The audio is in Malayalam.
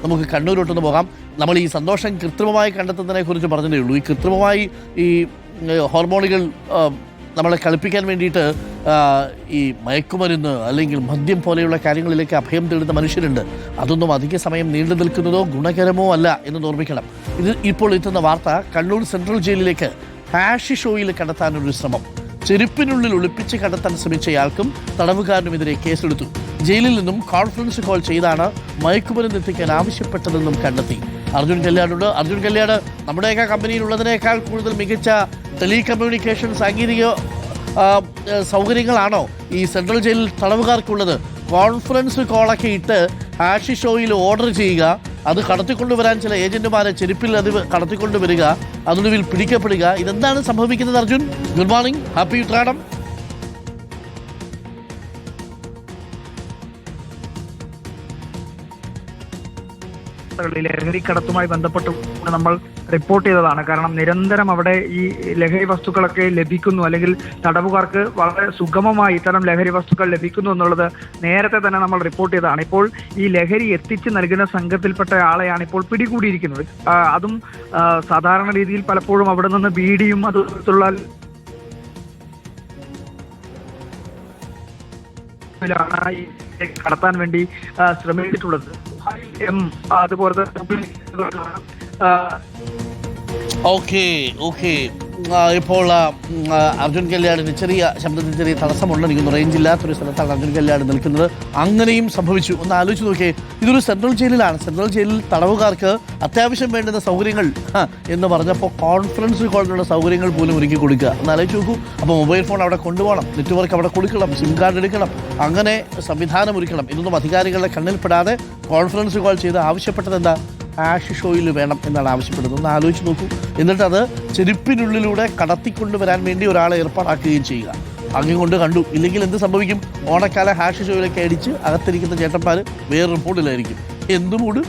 നമുക്ക് കണ്ണൂരോട്ടൊന്ന് പോകാം. നമ്മൾ ഈ സന്തോഷം കൃത്രിമമായി കണ്ടെത്തുന്നതിനെ കുറിച്ച് പറഞ്ഞതേ ഉള്ളൂ. ഈ കൃത്രിമമായി ഈ ഹോർമോണുകൾ നമ്മളെ കളിപ്പിക്കാൻ വേണ്ടിയിട്ട് ഈ മയക്കുമരുന്ന് അല്ലെങ്കിൽ മദ്യം പോലെയുള്ള കാര്യങ്ങളിലേക്ക് അഭയം തേടുന്ന മനുഷ്യരുണ്ട്. അതൊന്നും അധിക സമയം നീണ്ടു നിൽക്കുന്നതോ ഗുണകരമോ അല്ല എന്ന് ഓർമ്മിക്കണം. ഇത് ഇപ്പോൾ എത്തുന്ന വാർത്ത കണ്ണൂർ സെൻട്രൽ ജയിലിലേക്ക് ഹാഷിഷ് ഓയിൽ കടത്താനൊരു ശ്രമം. ചെരുപ്പിനുള്ളിൽ ഒളിപ്പിച്ച് കടത്താൻ ശ്രമിച്ചയാൾക്കും തടവുകാരനുമെതിരെ കേസെടുത്തു. ജയിലിൽ നിന്നും കോൺഫറൻസ് കോൾ ചെയ്താണ് മയക്കുമരുന്ന് എത്തിക്കാൻ ആവശ്യപ്പെട്ടതെന്നും കണ്ടെത്തി. അർജുൻ കല്യാണുണ്ട്. അർജുൻ കല്യാട്, നമ്മുടെയൊക്കെ കമ്പനിയിലുള്ളതിനേക്കാൾ കൂടുതൽ മികച്ച ടെലികമ്മ്യൂണിക്കേഷൻ സാങ്കേതിക സൗകര്യങ്ങളാണോ ഈ സെൻട്രൽ ജയിലിൽ തടവുകാർക്കുള്ളത്? കോൺഫറൻസ് കോളൊക്കെ ഇട്ട് ഹാഷിഷ് ഓയിൽ ഓർഡർ ചെയ്യുക, അത് കടത്തിക്കൊണ്ടുവരാൻ ചില ഏജന്റുമാരെ ചെരുപ്പിൽ അത് കടത്തിക്കൊണ്ടുവരിക, അതിനൊടുവിൽ പിടിക്കപ്പെടുക. ഇതെന്താണ് സംഭവിക്കുന്നത്? Arjun, good morning, happy Uthradam. ലഹരി കടത്തുമായി ബന്ധപ്പെട്ട് നമ്മൾ റിപ്പോർട്ട് ചെയ്തതാണ്. കാരണം നിരന്തരം അവിടെ ഈ ലഹരി വസ്തുക്കളൊക്കെ ലഭിക്കുന്നു, അല്ലെങ്കിൽ തടവുകാർക്ക് വളരെ സുഗമമായി ഇത്തരം ലഹരി വസ്തുക്കൾ ലഭിക്കുന്നു എന്നുള്ളത് നേരത്തെ തന്നെ നമ്മൾ റിപ്പോർട്ട് ചെയ്തതാണ്. ഇപ്പോൾ ഈ ലഹരി എത്തിച്ച് നൽകുന്ന സംഘത്തിൽപ്പെട്ട ആളെയാണ് ഇപ്പോൾ പിടികൂടിയിരിക്കുന്നത്. അതും സാധാരണ രീതിയിൽ പലപ്പോഴും അവിടെ നിന്ന് ബീഡിയും അതുപോലുള്ള കടത്താൻ വേണ്ടി ശ്രമിച്ചിട്ടുള്ളത്. അതുപോലെ ഓക്കെ ഇപ്പോൾ അർജുൻ കല്യാണിന് ചെറിയ ശബ്ദത്തിൽ ചെറിയ തടസ്സമുണ്ടെനിക്കുന്നു. റേഞ്ചില്ലാത്തൊരു സ്ഥലത്താണ് അർജുൻ കല്യാട് നിൽക്കുന്നത്. അങ്ങനെയും സംഭവിച്ചു. ഒന്ന് ആലോചിച്ച് നോക്കിയേ, ഇതൊരു സെൻട്രൽ ജയിലിലാണ്. സെൻട്രൽ ജയിലിൽ തടവുകാർക്ക് അത്യാവശ്യം വേണ്ടുന്ന സൗകര്യങ്ങൾ എന്ന് പറഞ്ഞപ്പോൾ കോൺഫറൻസ് കോളിനുള്ള സൗകര്യങ്ങൾ പോലും ഒരുക്കി കൊടുക്കുക. ഒന്ന് ആലോചിച്ച് നോക്കൂ. അപ്പോൾ മൊബൈൽ ഫോൺ അവിടെ കൊണ്ടുപോകണം, നെറ്റ്വർക്ക് അവിടെ കൊടുക്കണം, സിം കാർഡ് എടുക്കണം, അങ്ങനെ സംവിധാനം ഒരുക്കണം. ഇതൊന്നും അധികാരികളുടെ കണ്ണിൽപ്പെടാതെ കോൺഫറൻസ് കോൾ ചെയ്ത് ആവശ്യപ്പെട്ടത് എന്താ? ഹാഷിഷ് ഓയിൽ വേണം എന്നാണ് ആവശ്യപ്പെടുന്നത്. ഒന്ന് ആലോചിച്ച് നോക്കൂ. എന്നിട്ടത് ചെരുപ്പിനുള്ളിലൂടെ കടത്തിക്കൊണ്ടുവരാൻ വേണ്ടി ഒരാളെ ഏർപ്പാടാക്കുകയും ചെയ്യുക. അങ്ങനെ കൊണ്ട് കണ്ടു. ഇല്ലെങ്കിൽ എന്ത് സംഭവിക്കും? ഓണക്കാല ഹാഷിഷ് ഓയിലൊക്കെ അടിച്ച് അകത്തിരിക്കുന്ന ചേട്ടന്മാർ വേറൊരു മൂഡിലായിരിക്കും. എന്ത് മൂഡ്?